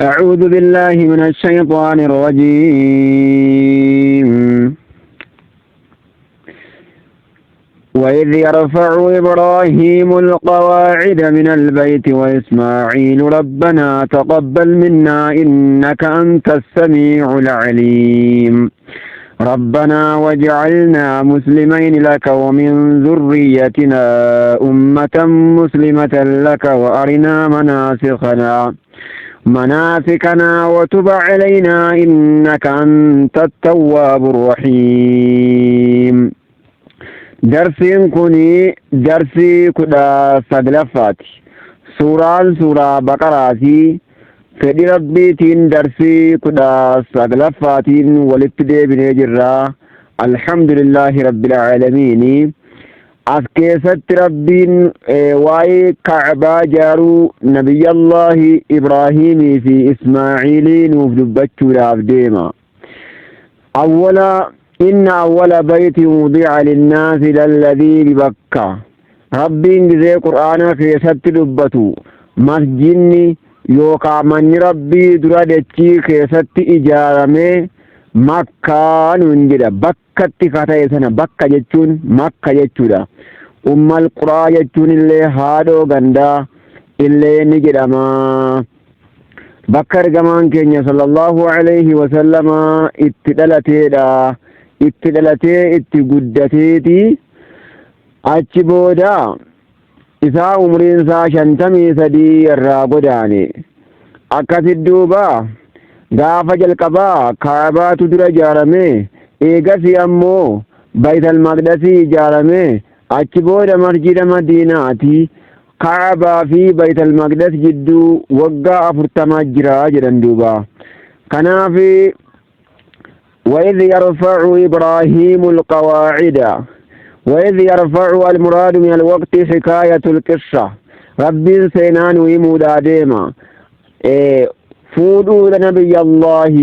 أعوذ بالله من الشيطان الرجيم. وإذ يرفع إبراهيم القواعد من البيت وإسماعيل ربنا تقبل منا إنك أنت السميع العليم ربنا واجعلنا مسلمين لك ومن ذريتنا أمة مسلمة لك وأرنا مناسكنا وتب علينا إنك أنت التواب الرحيم. درسين كوني درسي كدا سدلفات سورة بقراتي فدي ربيتين درسي كدا سدلفاتين والابتداء بنجرة الحمد لله رب العالمين. أسكيست ربين واي كعبا جارو نبي الله إبراهيم في إسماعيلين وفدبتشو لابديما. أولا إن أول بيت وضع للناس للذي ببكة ربين زي قرآن في ست دبتو مسجني يوكا من ربي درادتشي في ست إجارمي مكة ننجد بكة فتايسنا بكة جتشون مكة جتشودا القرى جتشون اللي هادو غندا اللي نجد أما بكر جمان كينيا صلى الله عليه وسلم اتدلتي اتقدتيتي أتشبودا إسا عمرين سا شنتمي سدي الرابداني أكاسد دوبا غافة جلقبا كعبات در جارمي إيغسي أمو بيت المقدس جارمي أتشبودا مسجد مديناتي كعبا في بيت المقدس جدو وقا أفرتما جرا جرندوبا كنافي وإذ يرفع إبراهيم القواعد وإذ يرفع المراد من الوقت حكاية القصة رب سينان ويمودا ديما فودو نبي الله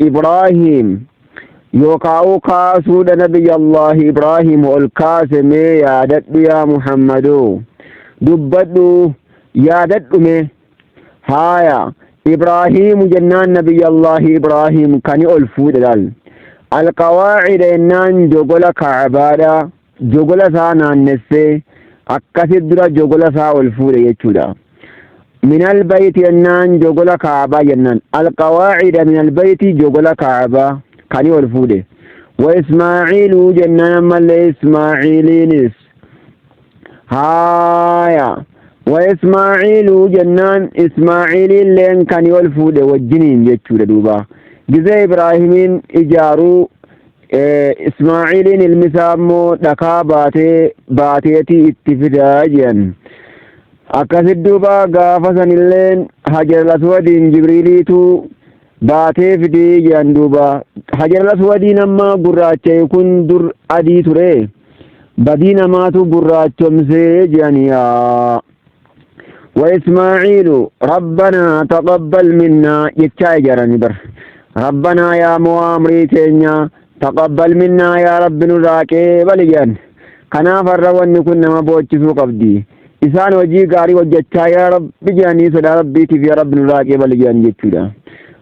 إبراهيم يوكاو كاسو نبي الله إبراهيم والكاسم يادت يا محمدو دبدو يادت هايا إبراهيم جنان نبي الله إبراهيم كان ألفود دال القواعد إنان جوغل كعبادا جوغل سانا نسي أكاسد درا جوغل سا ألفود يچودا من البيت إنان جوغل كعبا جنان القواعد من البيت جوغل كعبا كان ألفود وإسماعيل جنان مل إسماعيلينس هايا وإسماعيل جنان إسماعيل لين كان يولفود والجنين يجود دوبا جزء إبراهيمين إجارو إسماعيل المسامو دكا باتيتي اتفداجا أكاسد دوبا غافسن اللين حجر الأسود جبريليتو باتي فدي جان دوبا حجر الأسود نما قراتي يكون در أدي تري بدينا ماتو قراتهم سيجانيا وإسماعيل ربنا تقبل منا يتشاي جراني بر ربنا يا موامري تينيا تقبل منا يا رب نراكي بليان كنا فرّوان كنا ما بوچسو قبدي إسان وجي غاري وجتشا يا رب بجاني صدا ربي تف يا رب نراكي بليان جتشودا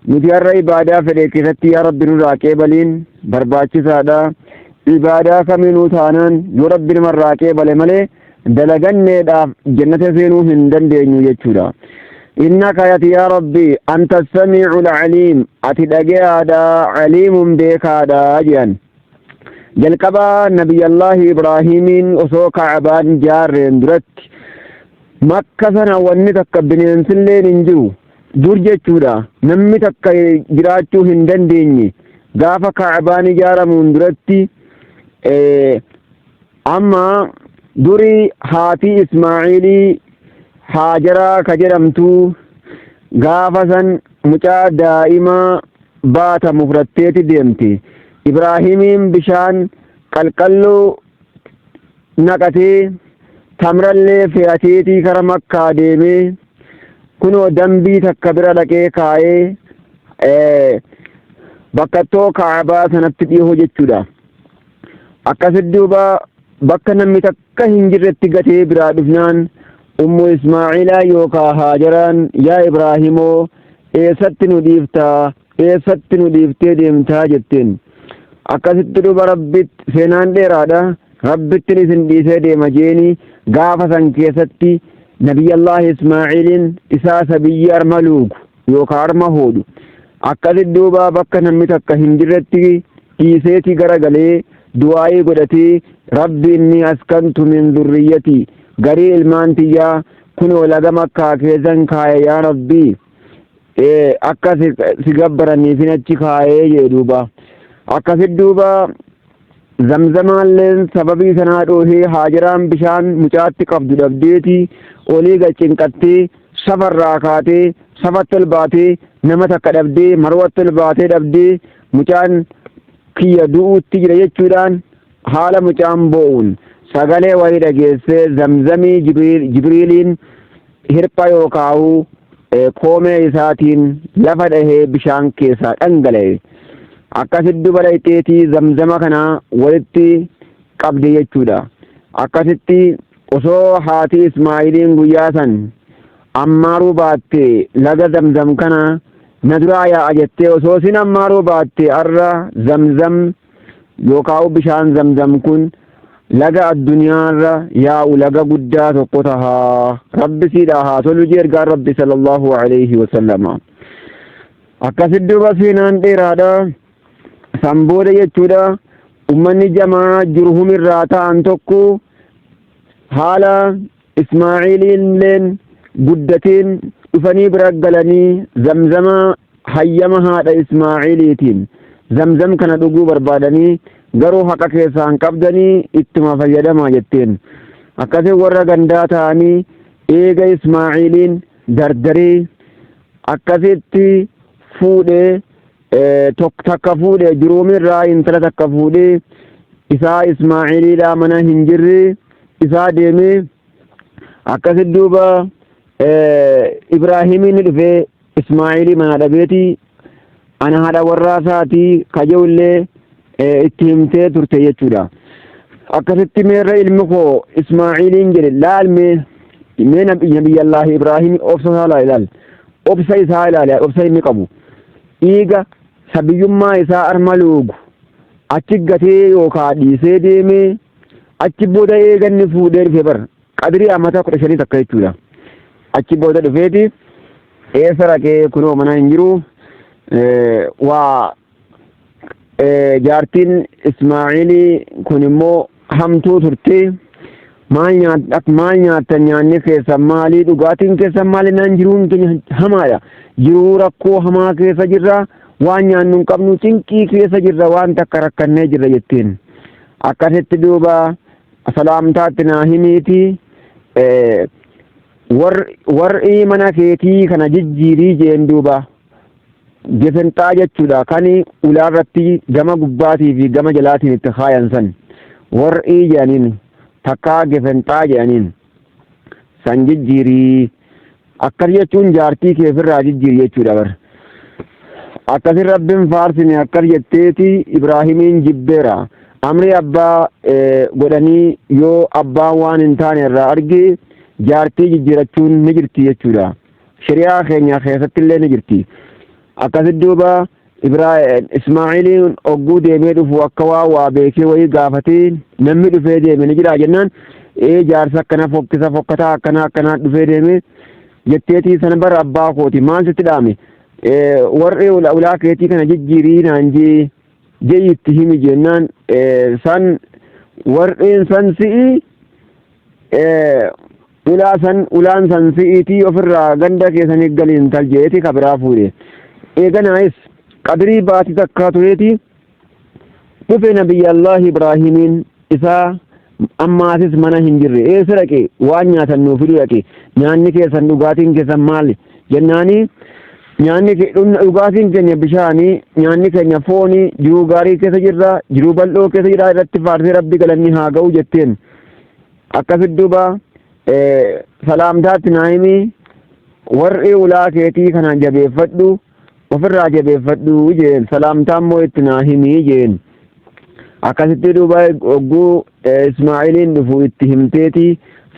نتيار عبادة فريكي يا رب نراكي بلين برباچي سادا عبادة كمينو تانان يو رب نراكي بلي ملي دلغنيداف جنة سينو هندن دينيو يچودا إنك يا ربي أنت السميع العليم أتدقيادا عليم بيكادا جان جلقبا نبي الله إبراهيم أسوك عبان جارين درت مكة سنة ونتك بننسلين انجو دور جچودا نمي تك جراچو هندن ديني غافا كعبان جارمون درتي أما دوري هاتي إسماعيلي هاجرا كجرمتو غافسن مچا دائما باتا مفرتيتي ديمتي إبراهيمين بشان قلقلو نقتي تمرلي فياتيتي كرمكا ديمي كنو دنبي تكبر لكي كاي بكتو كعبا سنبتديه جتشودا أكاسدوبا bakka namni takka hin jirretti gatee biraa dhufnaan ummu Ismaa'iilaa yookaa Haajaraan yaa Ibraahimoo eessatti nu dhiiftaa eessatti nu dhiiftee deemtaa jetteen akkasitti duba rabbitti seenaan dheeraadha rabbittiin isin dhiisee deema jeeni gaafa san keessatti nabiyyallahi Ismaa'iiliin isaa sabiyyi arma luugu yookaan arma hoodhu akkasitti duuba bakka namni takka hin jirretti dhiiseeti garagalee du'aa'ii godhatee rabbi inni askantu min dhurriyyati garii ilmaan tiyyaa kunoo laga makkaa keessan kaaye yaa rabbii akka si gabbaraniif achi kaayee jee duuba akkasitti duuba zamzamaalleen sababii sanaa dhoohee haajaraan bishaan mucaatti qabdu dhabdeeti olii galcinqattee safarraa kaatee safatti ol baatee nama takka dhabdee marwatti ol baatee dhabdee mucaan kiyya du'uutti jira jechuudhaan haala mucaan boo'uun sagalee wayii dhageessee zamzamii jibriiliin hirpha yookaa'u koomee isaatiin lafa dhahee bishaan keessaa dhangala'e akkasitti duba dhayxeetii zamzama kana walitti qabde jechuudha akkasitti osoo haati Ismaa'iiliin guyyaa san ammaaruu baatte laga zamzam kana na duraa yaa'a jettee osoo sin ammaaruu baatte arra zamzam yookaan bishaan zamzam kun laga addunyaarra yaa'u laga guddaa tokko tahaa rabbi siidhaa haa tolu jee ergaan rabbi sallallahu alayhi wa sallama akkasitti duba seenaan dheeraadha san booda jechuudha ummanni jamaa jurhumirraa ta'an tokko haala Ismaa'iiliilleen guddateen dhufanii bira galanii zamzama hayyama haadha Ismaa'iiliitiin zamzam kana dhuguu barbaadanii garuu haqa keessaan qabdanii ittuma fayyadamaa jetteen akkasii warra gandaa ta'anii eega Ismaa'iiliin dardaree akkasitti fuudhee takka fuudhee jiruumirraa intala takka fuudhee isaa Ismaa'iiliidhaa mana hin jirre isaa deemee akkasitti duuba Ibraahimiin dhufee Ismaa'iilii mana dhabeeti ana haadha warraasaatii kaja'ullee itti himtee turte jechuudha akkasitti meerra ilmi koo Ismaa'iiliin jedhe laalmee mee nabiyyallaahi Ibraahim obsa isaa ilaal obsa isaa ilaali obsa inni qabu dhiiga sabiyyummaa isaa arma luugu achi gatee yookaan dhiisee deemee achi booda eeganni fuudhee dhufe bar qadrii amata 15 takka jechuudha achi booda dhufeeti eessa raqee kunoo mana hin jiru waa jaartiin Ismaa'iilii kun immoo hamtuu turte maal nyaattan nyaanni keessan maalii dhugaatiin keessan maali naan jiruun keenya hamaadha jiruu rakkoo hamaa keessa jirra waan nyaannu hin qabnu cinqii keessa jirra waan takka rakkannee jirra jetteen akkasitti duuba salaamtaatti naa himiiti warri mana keetii kana jijjiirii jeen duuba gefenxaa jechuudha kan ulaarratti gama gubbaatii fi gama jalaatiin itti kaayan san warri jedhaniin takkaa gefenxaa jedhaniin san jijjiirii akkas jechuun jaartii keefirraa jijjiiri jechuudha bar akkasin rabbiin faarsine akkas jetteeti Ibraahimiin jibbeera amri abbaa godhanii yoo abbaan waan hin taane irraa arge jaartii jijjiirachuun ni jirti jechuudha shari'aa keenya keessatti illee ni jirti akkasitti duuba Ismaa'iiliin ogguu deemee dhufu akka waa beekee wayii gaafatee namni dhufee deeme ni jira jennaan jaarsa akkana fokkisa fokkataa akkana dhufee deeme jetteetii sana bara abbaa kooti maal sitti dhaame warri ulaa keetii kana jijjiirii naan jee itti himi jennaan san warreen san si'i ulaan san si'iitii ofirraa ganda keessanii galiin taljeeti kabiraa fuudhe eeganaayis qadrii baatii takkaa tureeti dhufe nabiyyallaahi Ibraahimiin isaa ammaasis mana hin jirre eessa dhaqe waan nyaatan nuu fiduu dhaqe nyaanni keessan dhugaatiin keessan maali jennaanii nyaanni dhugaatiin keenya bishaanii nyaanni keenya foonii jiruu gaarii keessa jirra jiruu bal'oo keessa jira irratti faarsee rabbi galanni haa ga'u jetteen akkasitti duuba salaamtaatti naa himi warri ulaa keetii kana jabeeffadhu ofirraa jabeeffadhu jeen salaamtaan moo itti naa himii jeen akkasitti duuba ogguu Ismaa'iiliin dhufu itti himteeti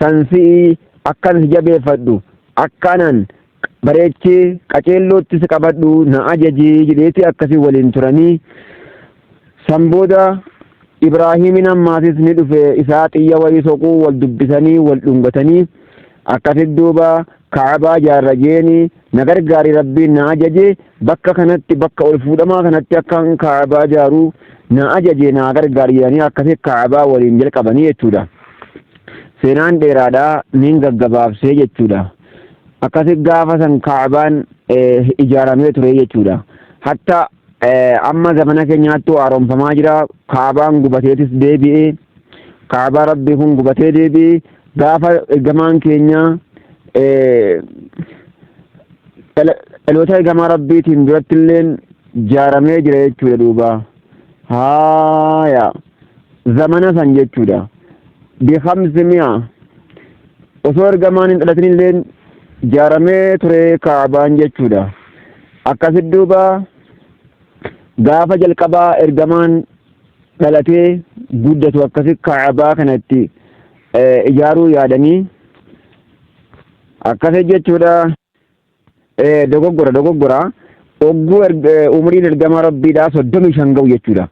sansi'ii akkan jabeeffadhu akkanan bareechee qaceellootti si qabadhu na ajajii jedheeti akkasii waliin turanii san booda Ibraahiimin ammaasis ni dhufe isaa xiyya wayii soquu wal dubbisanii wal dhungatanii akkasitti duuba Kaabaa jaarrajeeni na gargaari rabbiin na ajaje bakka kanatti bakka ol fuudhamaa kanatti akkan Kaabaa jaaruu na ajaje na gargaari jedhanii akkasitti Kaabaa waliin jalqabanii jechuudha. Seenaan dheeraadhaa nin gaggabaabsee jechuudha. Akkasitti gaafa san Kaabaan ijaaramee ture jechuudha. Hatta amma zamana keenyaatti haaromfamaa jira. Kaabaan gubateetis deebi'ee Kaabaa rabbii kun gubatee deebi'ee gaafa ergamaan keenya dhaloota ergamaa rabbiitiin duratti illeen ijaaramee jira jechuudha duuba. Haaya zamana san jechuudha. Bi-500 osoo ergamaan hin dhalatin illeen ijaaramee ture Kaabaan jechuudha. Akkasitti duuba gaafa jalqabaa ergamaan dhalatee guddatu akkasitti Kaabaa kanatti ijaaruu yaadanii akkasii jechuudha. Dogoggora ogguu umriin ergamaa rabbiidhaa 35 ga'u jechuudha.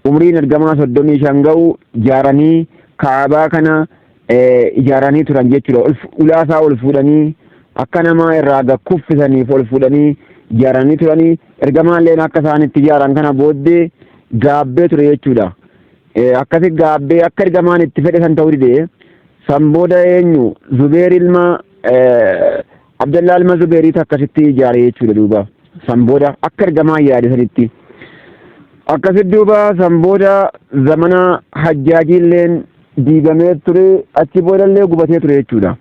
Umriin ergamaa 35 ga'u ijaaranii Kaabaa kana ijaaranii turan jechuudha. Ulaasaa ol fuudhanii akka namaa irraa gakkuffisaniif ol fuudhanii ijaaranii turanii ergamaalleen akka isaanitti ijaaran kana booddee gaabbee ture jechuudha. Akkasi gaabbee akka ergamaan itti fedhe san ta'uu didee san booda eenyu Zubeer ilma Abdallaa ilma Zubeeriitu akkasitti ijaare jechuudha duuba. San booda akka ergamaan yaade sanitti akkasitti duuba san booda zamana hajjaajiilleen diigamee ture achi boodallee gubatee ture jechuudha.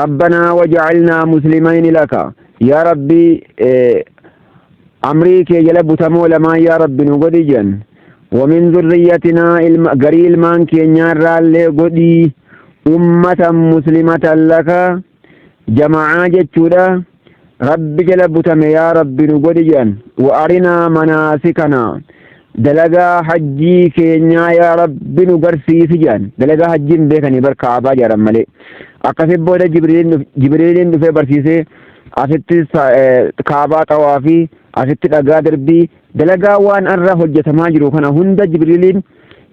Rabbanaa waja'alnaa muslimayni laka yaa rabbii amrii kee jala butamoo lamaan yaa rabbi nu godhi jedhan wamin zurriyyatinaa garii ilmaan keenyaarraallee godhii ummatan muslimatan laka jama'aa jechuudha. Rabbi jala butame yaa rabbi nu godhi jedhan wa arinaa manaasikana dalagaa hajjii keenyaa yaa rabbi nu garsiisi jedhan. Dalagaa hajjiin beekanii bar Kaabaa ijaaran malee. Akkasitti booda Jibriiliin dhufee barsiisee asitti Kaabaa xawaa fi asitti dhagaa darbii dalagaa waan irra hojjetamaa jiru kana hunda Jibriiliin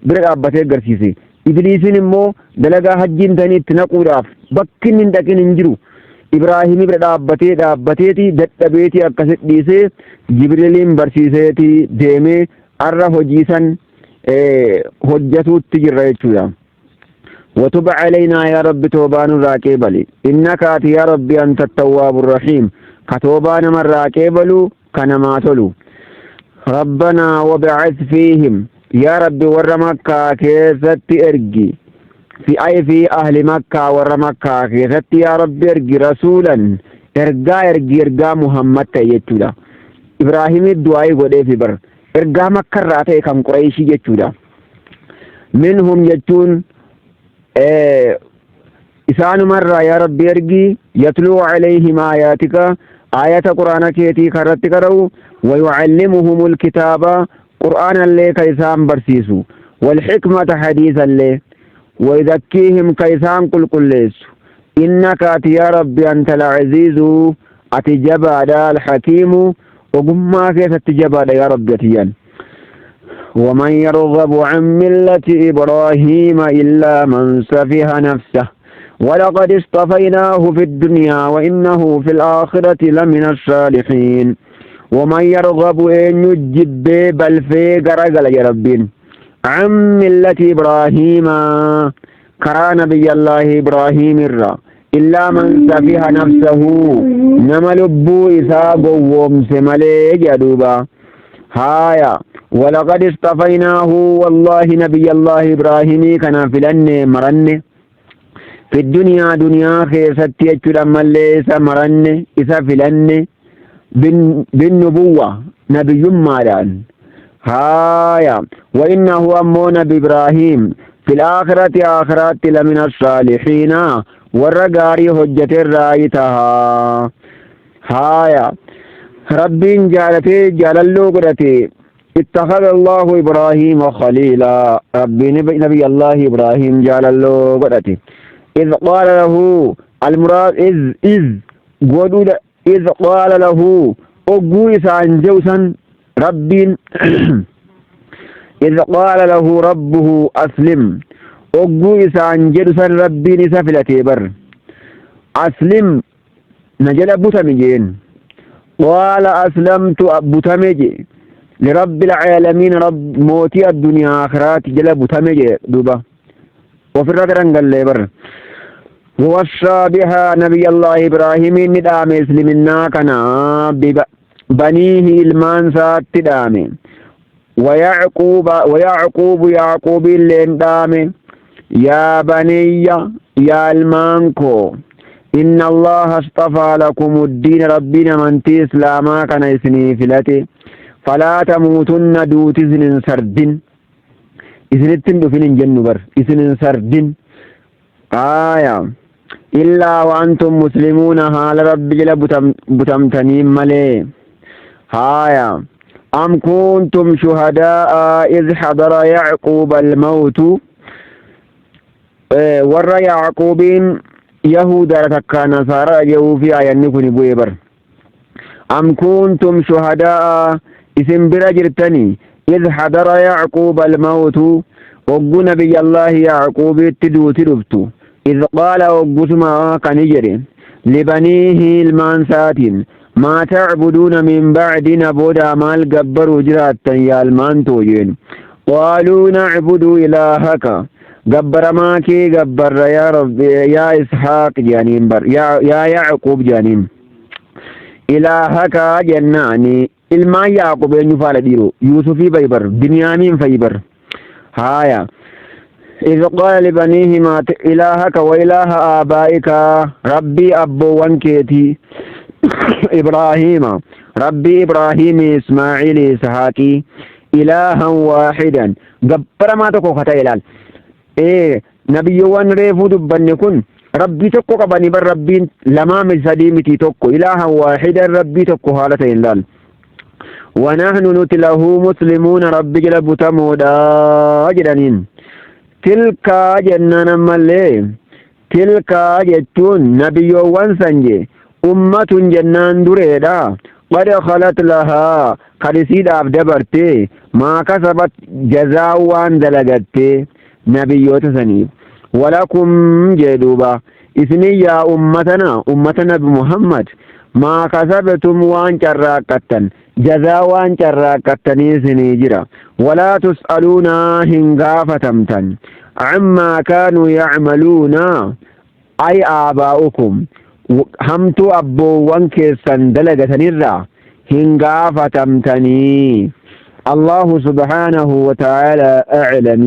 bira dhaabbatee agarsiise. Ibliisiin immoo dalagaa hajjiin tanii itti naquudhaaf bakki inni hin dhaqin hin jiru. Ibraahimii bira dhaabbateeti dadhabeeti akkasitti dhiisee Jibriiliin barsiiseeti deemee irra hojii san hojjetuutti jirra jechuudha. وتب علينا يا رب توبان راكبلي إنك أتي يا ربي أنت التواب الرحيم كتوبان من راكبلو كنماتلو ربنا وبعث فيهم يا رب ور مكة كيست إرجي في أهل مكة ور مكة كيست يا رب إرجي رسولا إرجا محمد تيجودا إبراهيم الدعاء قد في بر إرجا مكة راتي كم قريشي يجودا منهم يجون إسان مرة يا رب يرجي يتلو عليهم آياتك آيات قرآن كيتي كرت كرو ويعلمهم الكتاب قرآن اللي كيسان برسيسو والحكمة حديث اللي ويذكيهم كيسان قل ليس إنك أتي يا رب أنت العزيز أتجبى الحكيم وقما كيف تجبى يا رب يتيان ومن يرغب عن ملة إبراهيم إلا من سفه نفسه ولقد اصطفيناه في الدنيا وإنه في الآخرة لمن الصالحين ومن يرغب أن يجب بل في قرقل يا ربين عن ملة إبراهيم كرى نبي الله إبراهيم الرّ إلا من سفه نفسه نملبو إساق ومسملي جدوبا هايا ولقد اصطفيناه والله نبي الله إبراهيم كان فلن مرن في الدنيا دنيا خيست يجل مليس مرن إسا فلن بالنبوة نبي مالان هايا وإنه أمو نبي إبراهيم في الآخرة آخرات لمن الصالحين والرقاري حجة الرايتها هايا ربين جالتي جاللو قدتي اتخذ الله إبراهيم خليلا ربي نبي الله إبراهيم جعل الله قدتي إذ قال له المراد إذ قدود إذ قال له أقوي سانجوسا رب إذ قال له ربه أسلم أقوي سانجوسا ربي نسفلتي بر أسلم نجل بوتمجين قال أسلمت بوتمجي لرب العالمين رب موتي الدنيا آخرات جل بوتمجي دوبا وفي الرقران قال لي بر ووصى بها نبي الله إبراهيم ندام إسلمنا كنا بنيه المان سات تدامي ويعقوب اللي ندامي يا بني يا المانكو إن الله اصطفى لكم الدين ربنا من تي إسلاما كان إسني فلتي فلا تموتن دوت إذن سردين إذن التندفين جنبر إذن سردين آية إلا وأنتم مسلمون حال رب جل بتمتنين ملي هايا أم كنتم شهداء إذ حضر يعقوب الموت ور يعقوبين يهودا تكا نصارى يوفي آيانكني بويبر أم كنتم شهداء اسم برجرتني إذ حضر يعقوب الموت وقو نبي الله يعقوب تدو تدفتو إذ قال وقسما كان يجري لبنيه المانسات ما تعبدون من بعد نبودا مال قبر وجرات يا المانتوجين قالوا نعبد إلهك قبر ماكي قبر يا رب يا إسحاق جانين بر يا يعقوب جانين إلهك جناني ilma yaqub eenyu faala dhiiro yuusufi baybar binyamin faybar haya إذ قال لبنيه ما إلهك وإله آبائك ربي أبو وانكيتي إبراهيم ربي إبراهيم إسماعيل إسحاقي إلها واحدا قبر ما تكو خطا إلال نبي وان ريفو دبني كن ربي تكو قبني بر ربي لما من سديمتي تكو إلها واحدا ربي تكو حالتين لال ونحن نتله مسلمون ربي جلب تمودا جدنين تلك جنانا ملي تلك جتون نبي وانسنجي أمة جنان دريدا قد خلت لها قد سيد أبدبرتي ما كسبت جزاء وان دلقتي نبي وتسنيب ولكم جدوبا إثني يا أمتنا أمتنا بمحمد ما كسبتم وان شراكتن جزاء وان شراكتني سنيجرا ولا تسألون هنغافتمتن عما كانوا يعملون أي آباؤكم همتو أبو وانكي سندلقة نرى هنغافتمتني الله سبحانه وتعالى أعلم.